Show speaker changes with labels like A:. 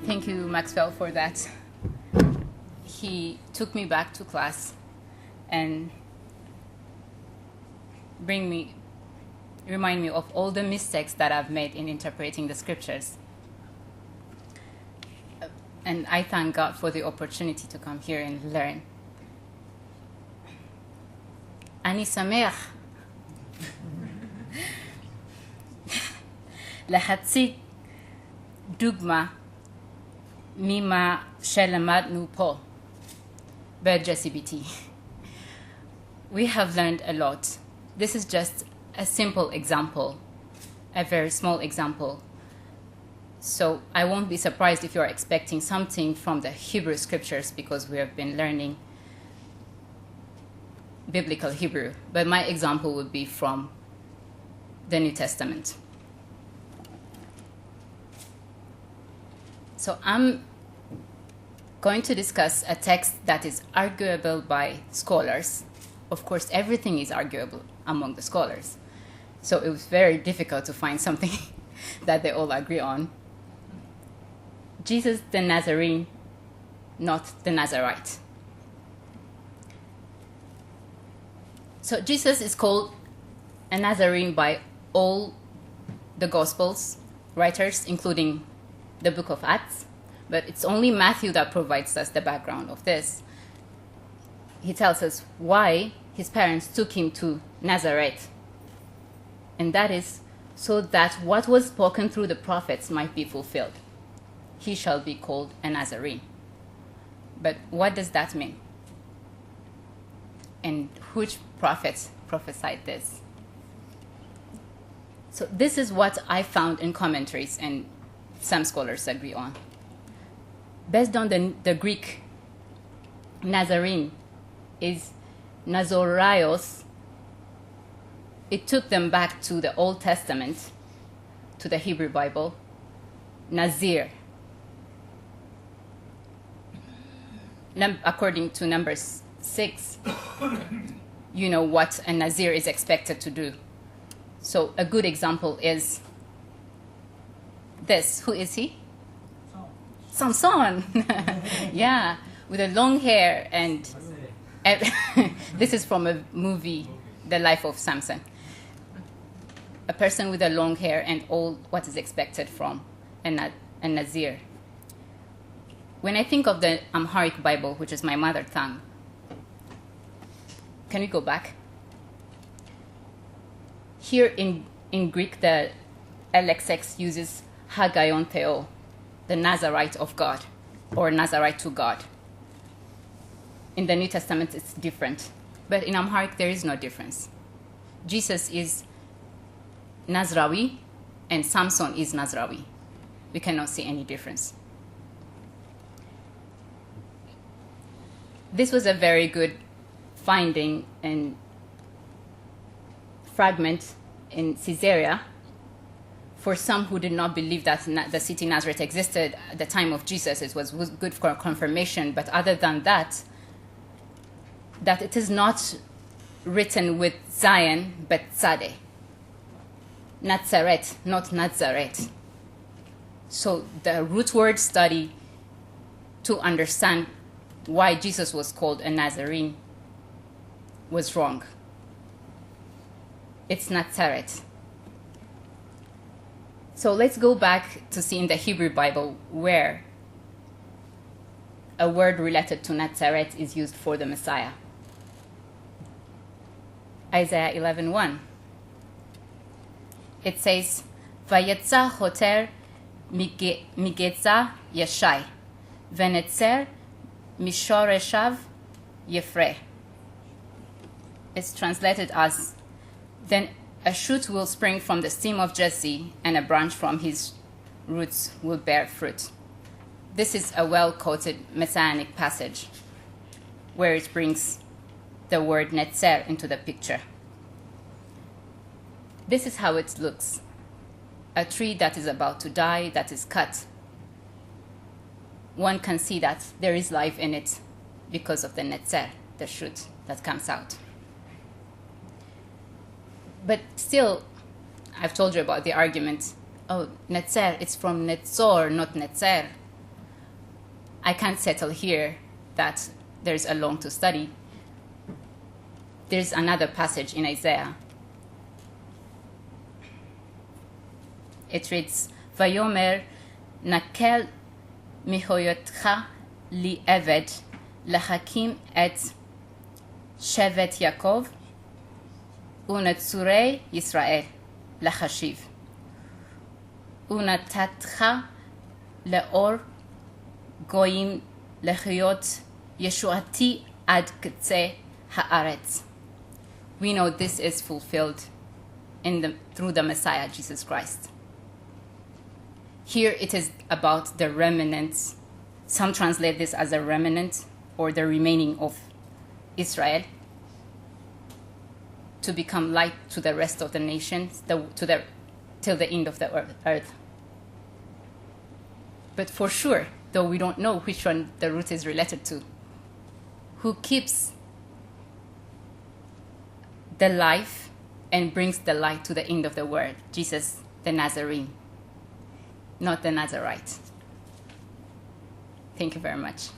A: Thank you, Maxwell, for that. He took me back to class and remind me of all the mistakes that I've made in interpreting the scriptures. And I thank God for the opportunity to come here and learn. אני שמח להציג דוגמה ממה שלמדנו פה ב-JCBT. We have learned a lot. This is just a simple example, a very small example. So I won't be surprised if you're expecting something from the Hebrew scriptures because we have been learning biblical Hebrew. But my example would be from the New Testament. So I'm going to discuss a text that is arguable by scholars. Of course, everything is arguable among the scholars. So it was very difficult to find something that they all agree on. Jesus the Nazarene, not the Nazarite. So Jesus is called a Nazarene by all the Gospels writers, including the book of Acts, but it's only Matthew that provides us the background of this. He tells us why his parents took him to Nazareth, and that is so that what was spoken through the prophets might be fulfilled. He shall be called a Nazarene. But what does that mean? And which prophets prophesied this? So this is what I found in commentaries, and some scholars agree on. Based on the Greek, Nazarene is Nazoraios. It took them back to the Old Testament, to the Hebrew Bible, Nazir. According to Numbers 6, you know what a Nazir is expected to do. So a good example is this. Who is he? Samson. Yeah, with a long hair, and this is from a movie, The Life of Samson. A person with a long hair and all what is expected from a Nazir. When I think of the Amharic Bible, which is my mother tongue, can we go back? Here in Greek, the LXX uses Hagaion Theo, the Nazarite of God, or Nazarite to God. In the New Testament, it's different. But in Amharic, there is no difference. Jesus is Nazrawi, and Samson is Nazrawi. We cannot see any difference. This was a very good finding and fragment in Caesarea for some who did not believe that the city Nazareth existed at the time of Jesus. It was good for confirmation, but other than that it is not written with Zion, but Tzadeh. Nazareth, not Nazareth. So the root word study to understand why Jesus was called a Nazarene was wrong. It's Nazareth. So let's go back to see in the Hebrew Bible where a word related to Nazareth is used for the Messiah. Isaiah 11:1. It says, "Vayetza hoter migetza yeshai, venetzer mishoreshav yefre." It's translated as, "Then a shoot will spring from the stem of Jesse, and a branch from his roots will bear fruit." This is a well-quoted messianic passage where it brings the word netzer into the picture. This is how it looks. A tree that is about to die, that is cut. One can see that there is life in it because of the netzer, the shoot that comes out. But still, I've told you about the argument. Oh, netzer, it's from netzor, not netzer. I can't settle here that there's a long to study. There's another passage in Isaiah. It reads, Vayomer nakel mihoyotcha li eved lechakim et shevet Yaakov unetzurei Yisrael lechashiv unatatcha leor goyim lechiyot Yeshuati ad k'tzeh haaretz. We know this is fulfilled through the Messiah, Jesus Christ. Here it is about the remnants. Some translate this as a remnant or the remaining of Israel to become light to the rest of the nations till the end of the earth. But for sure, though we don't know which one the root is related to, who keeps the life and brings the light to the end of the world, Jesus the Nazarene, not the Nazarite. Thank you very much.